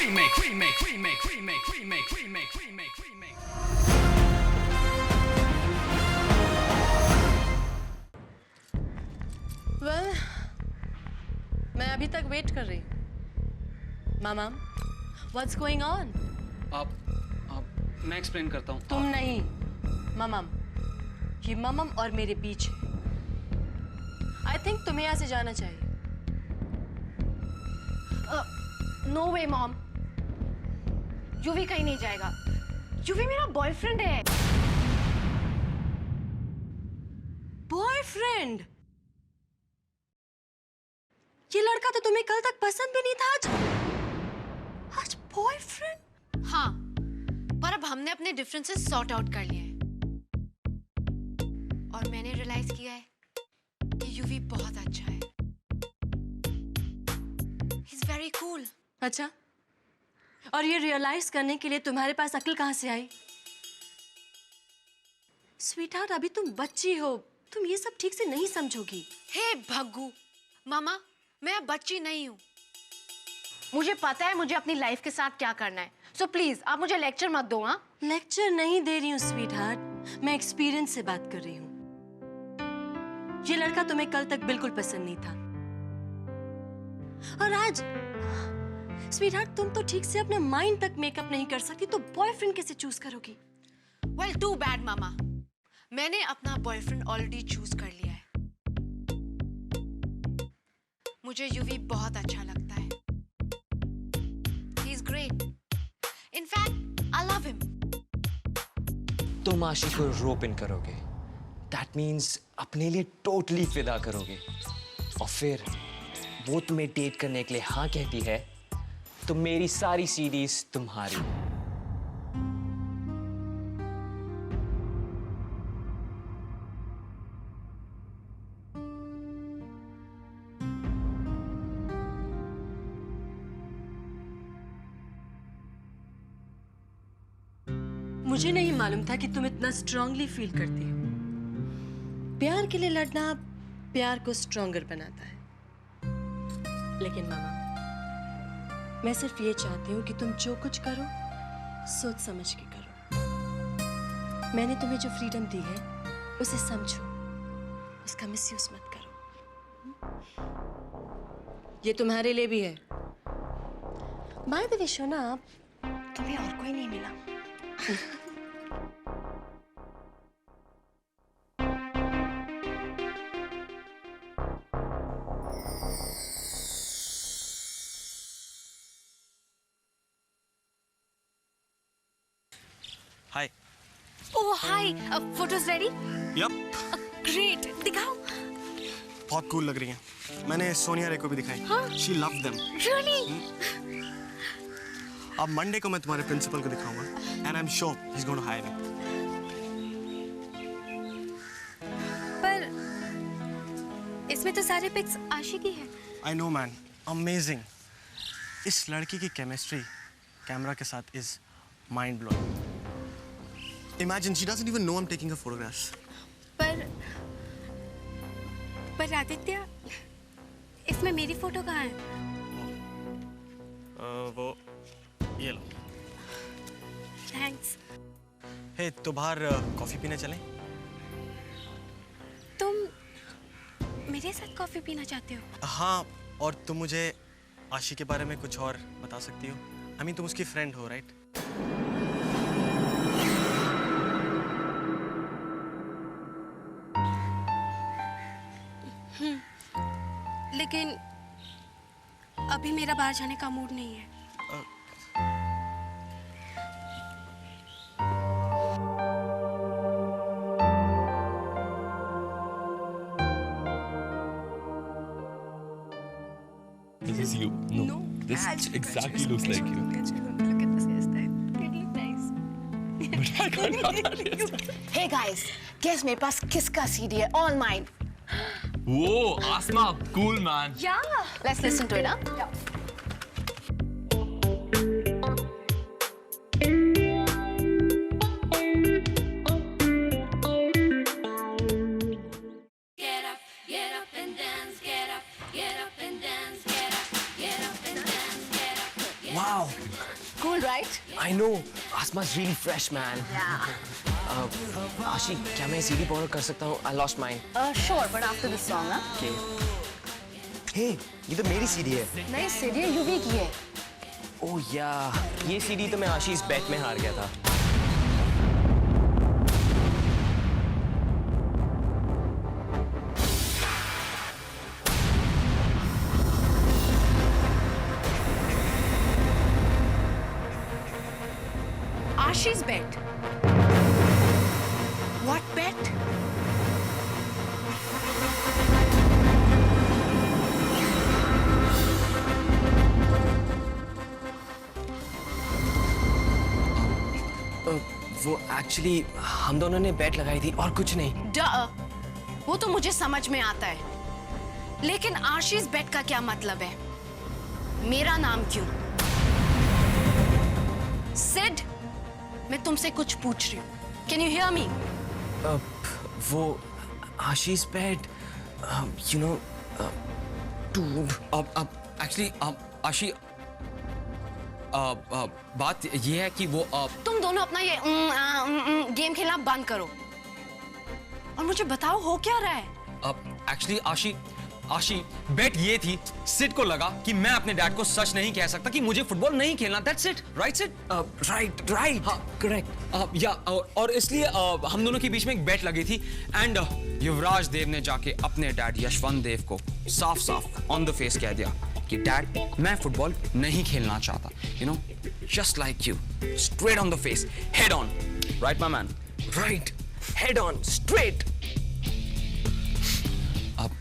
Well, मैं अभी तक वेट कर रही हूँ। मामा, what's going on? आप मैं एक्सप्लेन करता हूँ। तुम नहीं, ममम। ये ममम और मेरे बीच है। I think तुम्हें यहाँ से जाना चाहिए। No way, mom. यूवी कहीं नहीं जाएगा। यूवी मेरा बॉयफ्रेंड है। बॉयफ्रेंड? ये लड़का तो तुम्हें कल तक पसंद भी नहीं था, आज बॉयफ्रेंड? हाँ, पर अब हमने अपने डिफरेंसेस सॉर्ट आउट कर लिए हैं। और मैंने रियलाइज किया है कि यूवी बहुत अच्छा है। He is very cool. अच्छा, और ये रियलाइज करने के लिए तुम्हारे पास अक्ल कहाँ से आई? स्वीटहार्ट, अभी तुम बच्ची हो, तुम ये सब ठीक से नहीं समझोगी। हे भग्गू, मामा, मैं अब बच्ची नहीं हूँ। मुझे पता है मुझे अपनी लाइफ के साथ क्या करना है। सो प्लीज आप मुझे लेक्चर मत दो। हाँ, लेक्चर नहीं दे रही हूँ स्वीटहार्ट, मैं एक्सपीरियंस से बात कर रही हूँ। ये लड़का तुम्हें कल तक बिल्कुल पसंद नहीं था, और आज स्वीटहार्ट तुम तो ठीक से अपने माइंड तक मेकअप नहीं कर सकती, तो बॉयफ्रेंड कैसे चूज करोगी? वेल टू बैड मामा, मैंने अपना बॉयफ्रेंड ऑलरेडी चूज कर लिया है। मुझे यूवी बहुत अच्छा लगता है। He is great. In fact I love him. तुम आशी को रोप इन करोगे, दैट मीन्स अपने लिए टोटली फिदा करोगे, और फिर वो तुम्हें डेट करने के लिए हाँ कहती है तो मेरी सारी सीडीज तुम्हारी। मुझे नहीं मालूम था कि तुम इतना स्ट्रांगली फील करती हो। प्यार के लिए लड़ना प्यार को स्ट्रॉन्गर बनाता है। लेकिन मामा, मैं सिर्फ ये चाहती हूँ कि तुम जो कुछ करो सोच समझ के करो। मैंने तुम्हें जो फ्रीडम दी है उसे समझो, उसका मिसयूज मत करो। ये तुम्हारे लिए भी है। बाय द वे शोना, तुम्हें और कोई नहीं मिला? हाय। ओह हाय, फोटोज रेडी? यप। ग्रेट, दिखाओ। बहुत कूल लग रही हैं। मैंने सोनिया रे को भी दिखाई। हाँ? She loved them. रियली? अब मंडे को मैं तुम्हारे प्रिंसिपल को दिखाऊंगा, and I am sure he is going to hire me. पर इसमें तो सारे पिक्स आशी की है। I know man, amazing. इस लड़की की केमिस्ट्री कैमरा के साथ is mind blowing. Imagine she doesn't even know I'm taking her photographs. पर आदित्य, इसमें मेरी फोटो कहाँ है? वो ये लो। थैंक्स। हे, तो बाहर कॉफी पीने चलें? तुम मेरे साथ कॉफी पीना चाहते हो? हाँ, और तुम मुझे आशी के बारे में कुछ और बता सकती हो? I mean, तुम उसकी फ्रेंड हो, राइट? लेकिन अभी मेरा बाहर जाने का मूड नहीं है। This is you. No. This exactly looks like you. Look at this hairstyle. It looks nice. But I can't have that hairstyle. Hey guys, guess मेरे पास किसका CD है? All mine. Whoa, Asma, cool man. Yeah. Let's listen to it, huh? Yeah. Wow, Cool, right? I know. Asma's really fresh, man. Yeah. आशी, क्या मैं CD borrow कर सकता हूँ? I lost mine. Sure, but after the song, huh? Okay. Hey, ये तो मेरी CD है. नहीं, सीडी यूवी की है. Oh yeah, ये सीडी तो मैं आशी इस bet में हार गया था. Ashi's bet. What bet? वो एक्चुअली हम दोनों ने bet लगाई थी और कुछ नहीं. Duh. वो तो मुझे समझ में आता है. लेकिन आशीष बेट का क्या मतलब है? मेरा नाम क्यों? सिड, मैं तुमसे कुछ पूछ रही हूँ. Can you hear me? वो आशीष bet, you know, dude. Actually आशी बात ये है कि वो तुम दोनों अपना ये गेम खेलना बंद करो और मुझे बताओ हो क्या रहा है. एक्चुअली आशी बेट ये थी, सिड को लगा कि मैं अपने डैड को सच नहीं कह सकता कि मुझे फुटबॉल नहीं खेलना. That's it. Right Sid? Right. हाँ, करेक्ट. या और इसलिए हम दोनों के बीच में एक बेट लगी थी एंड युवराज देव ने जाके अपने डैड यशवंत देव को साफ साफ ऑन द फेस कह दिया कि डैड, मैं फुटबॉल नहीं खेलना चाहता. You know, just like you, straight on the face, head on. Right my man? Right. Head on, straight. अब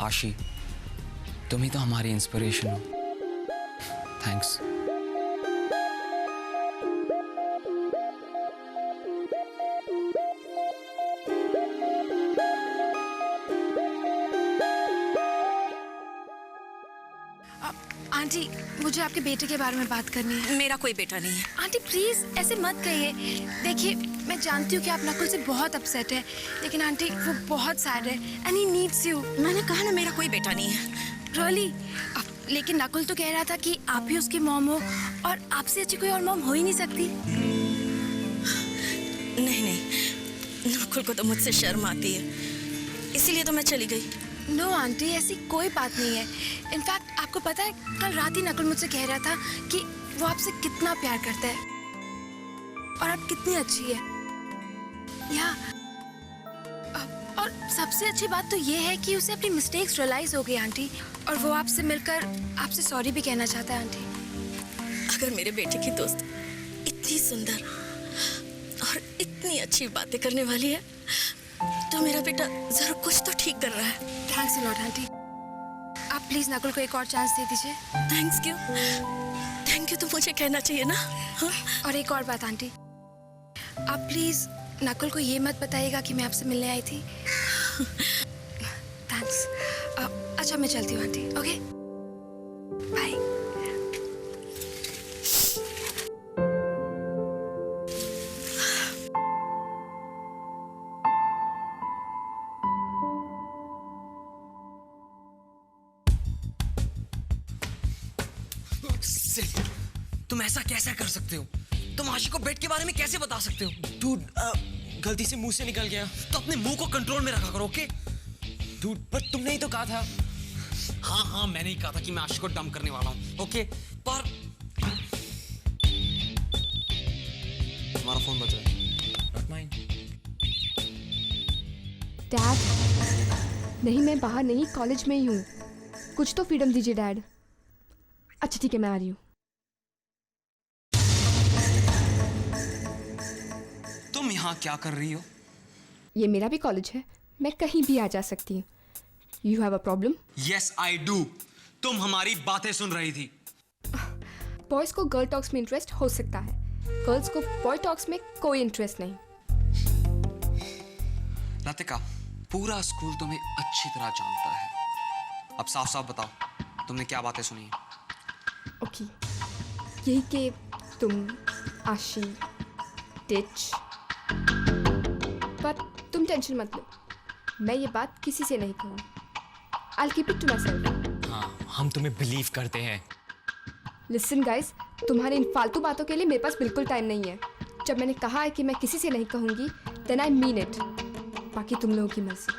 आशी, तुम ही तो हमारी इंस्पिरेशन हो. थैंक्स. आंटी, मुझे आपके बेटे के बारे में बात करनी है. मेरा कोई बेटा नहीं है. आंटी प्लीज ऐसे मत कहिए. देखिए, मैं जानती हूँ कि आप नकुल से बहुत अपसेट है, लेकिन आंटी वो बहुत सैड है एंड ही नीड्स यू. मैंने कहा ना, मेरा कोई बेटा नहीं है. रियली? लेकिन नकुल तो कह रहा था कि आप ही उसकी मॉम हो और आपसे अच्छी कोई और मॉम हो ही नहीं सकती. नहीं, नकुल को तो मुझसे शर्म आती है, इसीलिए तो मैं चली गई. नो आंटी, ऐसी कोई बात नहीं है. इनफैक्ट आपको पता है, कल रात ही नकुल मुझसे कह रहा था कि वो आपसे कितना प्यार करता है और आप कितनी अच्छी है. या और सबसे अच्छी बात तो ये है कि उसे अपनी मिस्टेक्स रियलाइज हो गई आंटी, और वो आपसे मिलकर आपसे सॉरी भी कहना चाहता है आंटी. अगर मेरे बेटे की दोस्त इतनी सुंदर और इतनी अच्छी बातें करने वाली है तो मेरा बेटा जरूर कुछ तो ठीक कर रहा है. Thanks a lot aunty. आप प्लीज नकुल को एक और चांस दे दीजिए. थैंक्स क्यों? थैंक यू तो मुझे कहना चाहिए ना. हाँ? और एक और बात आंटी, आप प्लीज नकुल को ये मत बताइएगा कि मैं आपसे मिलने आई थी. थैंक्स. अच्छा, मैं चलती हूँ आंटी. Okay, bye. तुम ऐसा कैसे कर सकते हो? तुम आशी को बेट के बारे में कैसे बता सकते हो? Dude, गलती से मुंह से निकल गया. तो अपने मुंह को कंट्रोल में रखा करो, ओके? Dude, पर तुमने ही तो कहा था. हाँ, मैंने ही कहा था कि मैं आशी को डंप करने वाला हूँ, ओके? पर तुम्हारा फोन बज रहा है. Not mine. डैड, नहीं मैं बाहर नहीं, कॉलेज में ही हूँ. कुछ तो फ्रीडम दीजिए डैड. अच्छा ठीक है, मैं आ रही हूँ. तुम यहाँ क्या कर रही हो? ये मेरा भी कॉलेज है, मैं कहीं भी आ जा सकती हूँ. You have a problem? Yes, I do. तुम हमारी बातें सुन रही थी. बॉयज़ को गर्ल टॉक्स में इंटरेस्ट हो सकता है, गर्ल्स को बॉय टॉक्स में कोई इंटरेस्ट नहीं. लतिका, पूरा स्कूल तुम्हें अच्छी तरह जानता है. अब साफ साफ बताओ, तुमने क्या बातें सुनी? ओके, यही कि तुम, आशी, टिच. पर तुम टेंशन मत लो, मैं ये बात किसी से नहीं कहूँ. I'll keep it to myself. हाँ, हम तुम्हें बिलीव करते हैं. Listen guys, तुम्हारी इन फालतू बातों के लिए मेरे पास बिल्कुल टाइम नहीं है। जब मैंने कहा है कि मैं किसी से नहीं कहूँगी, देन आई मीन इट। बाकी तुम लोगों की मर्जी।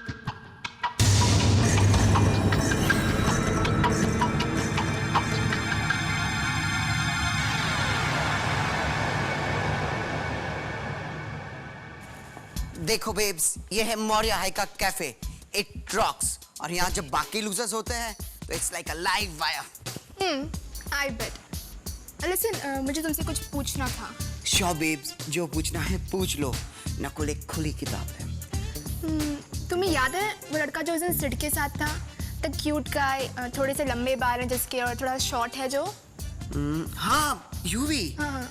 देखो बेब्स, ये है मौर्य हाई का कैफे, इट रॉक्स। और यहाँ जब बाकी लूजर्स होते हैं तो it's like a live wire. I bet. Listen, मुझे तुमसे कुछ पूछना था। श्योर बेब्स, जो पूछना है पूछ लो। नकुल एक खुली किताब है। तुम्हें याद है वो लड़का जो उस दिन सिड के साथ था? द क्यूट गाय, थोड़े से लंबे बाल हैं जिसके और थोड़ा शॉर्ट है जो। हाँ, यूवी। हाँ।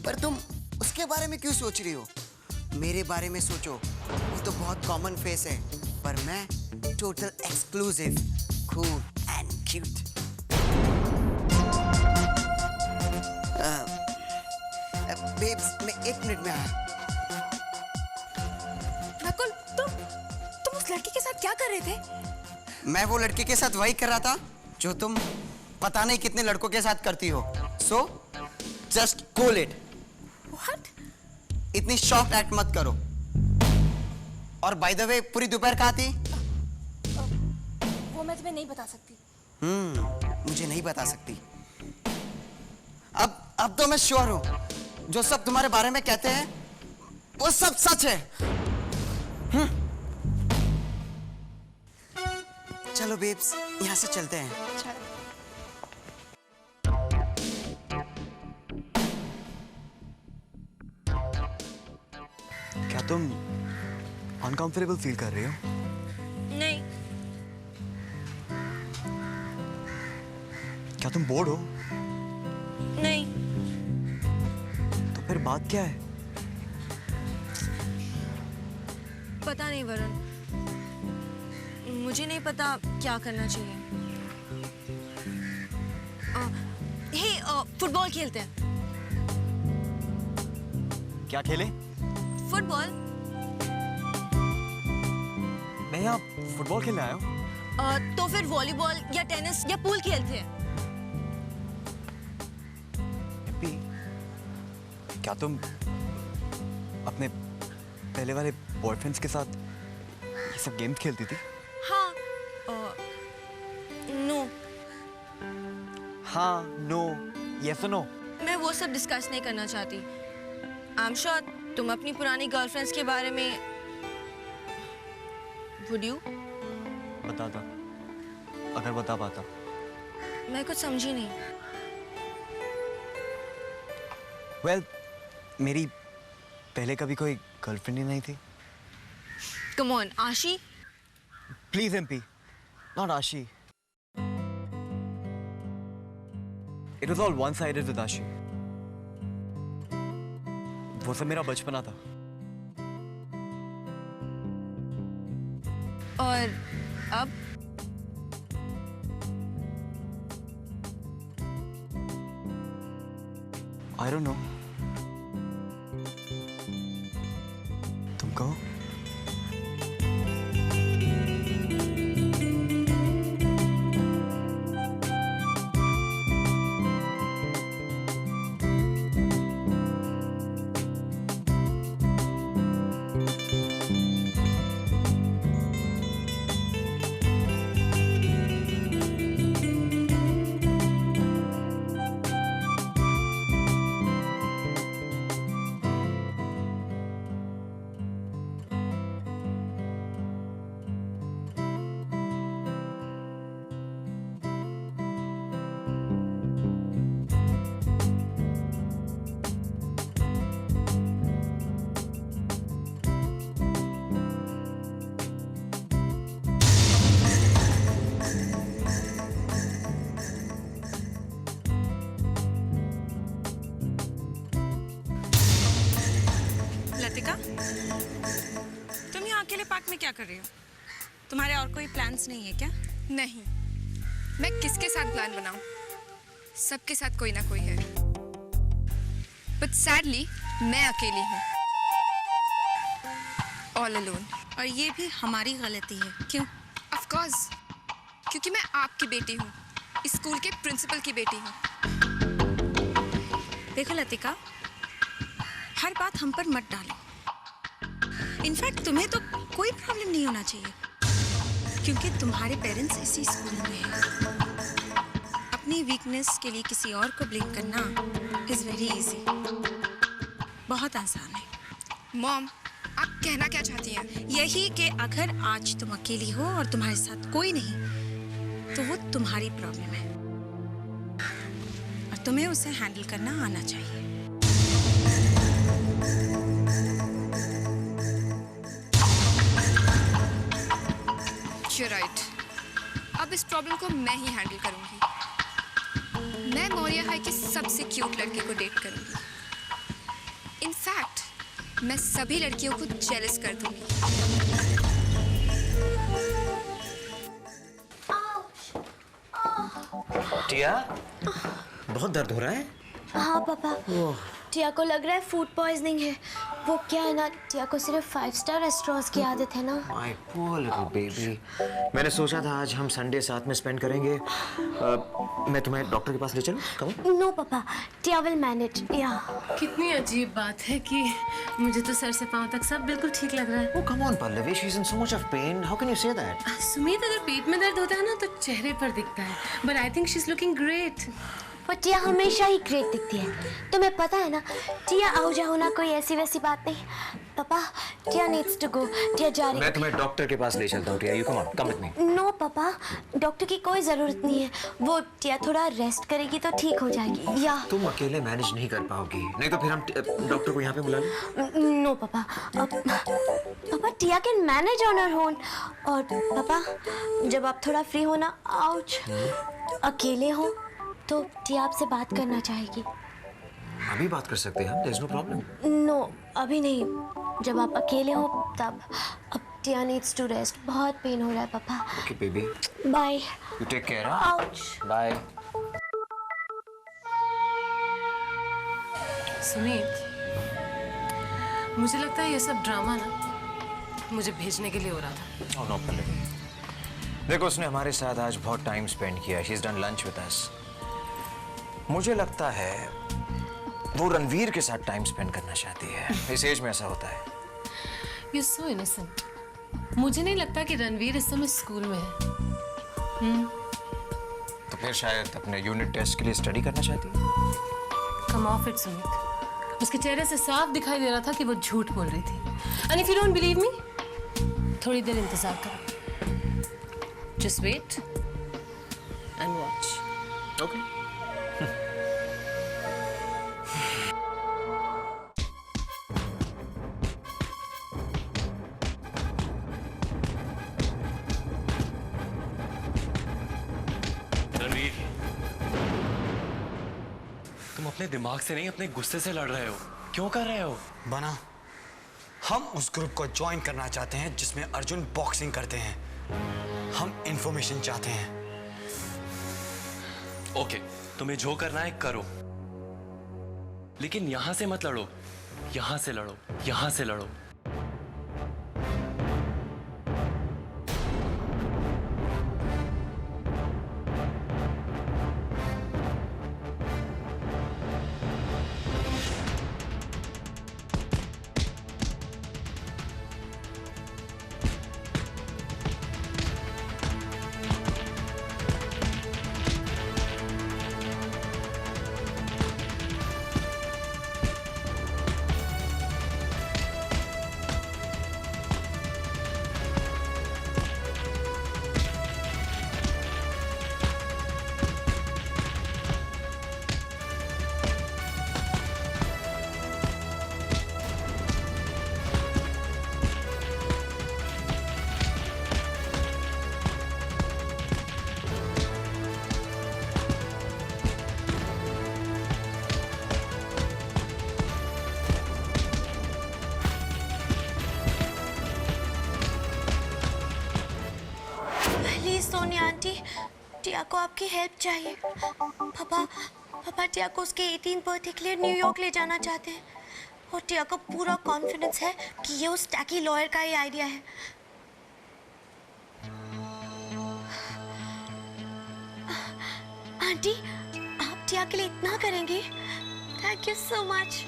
पर तुम उसके बारे में क्यों सोच रही हो? मेरे बारे में सोचो। वो तो बहुत कॉमन फेस है, पर मैं total exclusive, cool and cute. Babes, मैं 1 मिनट में आया। नकुल, तुम उस लड़की के साथ क्या कर रहे थे? मैं वो लड़के के साथ वही कर रहा था जो तुम पता नहीं कितने लड़कों के साथ करती हो। So just cool it. What? इतनी शॉक्ड एक्ट मत करो। और बाय द वे, पूरी दोपहर कहाँ थी? वो मैं तुम्हें नहीं बता सकती। मुझे नहीं बता सकती। अब तो मैं श्योर हूं, जो सब तुम्हारे बारे में कहते हैं वो सब सच है। चलो बेब्स, यहां से चलते हैं। क्या तुम अनकंफर्टेबल फील कर रही हो? नहीं। क्या तुम बोर्ड हो? नहीं। तो फिर बात क्या है? पता नहीं वरुण, मुझे नहीं पता क्या करना चाहिए। फुटबॉल खेलते हैं। क्या खेले? फुटबॉल। मैं यहाँ फुटबॉल खेलने आया हूँ। तो फिर वॉलीबॉल या टेनिस या पूल खेलते हैं। क्या तुम अपने पहले वाले बॉयफ्रेंड्स के साथ ये सब गेम्स खेलती थी? हाँ। नो। हाँ, नो, यस और नो? मैं वो सब डिस्कस नहीं करना चाहती। आई एम श्योर तुम अपनी पुरानी गर्लफ्रेंड्स के बारे में वुड यू? बताता, अगर बता पाता। मैं कुछ समझी नहीं। वेल, मेरी पहले कभी कोई गर्लफ्रेंड ही नहीं थी। कम ऑन आशी। प्लीज एमपी, नॉट आशी। It was all one sided with आशी। वो सब मेरा बचपना था। और अब? I don't know. तुम कहो। लतिका, तुम यहाँ अकेले पार्क में क्या कर रही हो? तुम्हारे और कोई प्लान्स नहीं है क्या? नहीं, मैं किसके साथ प्लान बनाऊं? सबके साथ कोई ना कोई है। बट सैडली मैं अकेली हूँ, ऑल अलोन। और ये भी हमारी गलती है। क्यों? ऑफ कोर्स, क्योंकि मैं आपकी बेटी हूँ, इस स्कूल के प्रिंसिपल की बेटी हूँ। देखो लतिका, हर बात हम पर मत डालो। इनफैक्ट तुम्हें तो कोई प्रॉब्लम नहीं होना चाहिए, क्योंकि तुम्हारे पेरेंट्स इसी स्कूल में हैं। अपनी वीकनेस के लिए किसी और को ब्लेम करना इज वेरी इजी, बहुत आसान है। मॉम, आप कहना क्या चाहती हैं? यही कि अगर आज तुम अकेली हो और तुम्हारे साथ कोई नहीं, तो वो तुम्हारी प्रॉब्लम है और तुम्हें उसे हैंडल करना आना चाहिए। You're right. अब इस प्रॉब्लम को मैं ही हैंडल करूंगी। मैं मौर्या हाई की सबसे क्यूट लड़के को डेट करूंगी। इनफैक्ट मैं सभी लड़कियों को जेलस कर दूंगी। टिया, बहुत दर्द हो रहा है? हाँ पापा, टिया को लग रहा है फूड पॉइजनिंग है। वो क्या है ना, टिया को सिर्फ 5 स्टार रेस्टोरेंट्स की आदत है ना। My poor little baby. मैंने सोचा था आज हम संडे साथ में स्पेंड करेंगे। मैं तुम्हें डॉक्टर के पास ले चलूं? कहो? नो पापा, टिया विल मैनेज। या कितनी अजीब बात है कि मुझे तो सर से पांव तक सब बिल्कुल ठीक लग रहा है। Oh come on Pallavi, she's in so much of pain. How can you say that? Sumit, अगर पेट में दर्द होता है ना तो चेहरे पर दिखता है। But I think she's looking great. पर टिया हमेशा ही ग्रेट दिखती है। तुम्हें पता है ना, टिया आओ जाओ ना कोई ऐसी वैसी बात नहीं। पापा, टिया नीड्स टू गो। टिया जा रही है। मैं तुम्हें डॉक्टर के पास ले चलता हूँ Tia. You come on, come with me. No पापा, डॉक्टर की कोई जरूरत नहीं है। वो टिया थोड़ा रेस्ट करेगी तो ठीक हो जाएगी। या तुम अकेले मैनेज नहीं कर पाओगी, नहीं तो फिर हम डॉक्टर को यहाँ पे बुला लें। नो पापा, पापा Tia can manage on her own. और पापा, जब आप थोड़ा फ्री हो ना, आउच, अकेले हो तो टिया आपसे बात करना चाहेगी। अभी बात कर सकते हैं हम, there's no problem. नो, अभी नहीं, जब आप अकेले हो तब। अब टिया नीड्स टू रेस्ट, बहुत पेन हो रहा है पापा। Okay baby. Bye. You take care. Ouch. Bye. Sumit, मुझे लगता है ये सब ड्रामा ना मुझे भेजने के लिए हो रहा था। Oh no Pallavi. देखो, उसने हमारे साथ आज बहुत टाइम स्पेंड किया। She's done lunch with us. मुझे लगता है वो रणवीर के साथ टाइम स्पेंड करना चाहती है। इस एज में ऐसा होता है। You're so innocent. मुझे नहीं लगता कि रणवीर इस समय स्कूल में है। तो फिर शायद अपने यूनिट टेस्ट के लिए स्टडी करना चाहती है। Come off it, Sumit. उसके चेहरे से साफ दिखाई दे रहा था कि वो झूठ बोल रही थी। And if you don't believe me, थोड़ी देर इंतजार करो। Just wait and watch. Okay. Ranveer, तुम अपने दिमाग से नहीं, अपने गुस्से से लड़ रहे हो। क्यों कर रहे हो? बना, हम उस ग्रुप को ज्वाइन करना चाहते हैं जिसमें अर्जुन बॉक्सिंग करते हैं। हम इंफॉर्मेशन चाहते हैं। ओके, तुम्हें जो करना है करो, लेकिन यहां से मत लड़ो। यहां से लड़ो, यहां से लड़ो। सोनिया आंटी, टिया को आपकी हेल्प चाहिए। पापा टिया को उसके 18th बर्थडे के लिए न्यूयॉर्क ले जाना चाहते हैं और टिया को पूरा कॉन्फिडेंस है कि ये उस टैकी लॉयर का ही आइडिया है। आंटी, आप टिया के लिए इतना करेंगी? Thank you so much.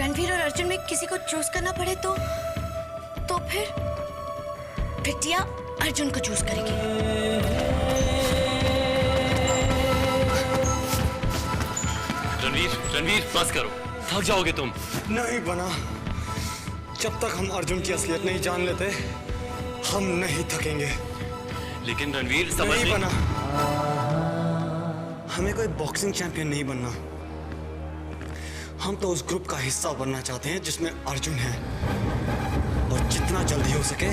Ranveer और अर्जुन में किसी को चूज करना पड़े तो फिर टिया अर्जुन को चूज करेगी। रणवीर बस करो, थक जाओगे तुम। नहीं बना, जब तक हम अर्जुन की असलियत नहीं जान लेते हम नहीं थकेंगे। लेकिन रणवीर समझ नहीं बना, हमें कोई बॉक्सिंग चैंपियन नहीं बनना, हम तो उस ग्रुप का हिस्सा बनना चाहते हैं जिसमें अर्जुन है, और जितना जल्दी हो सके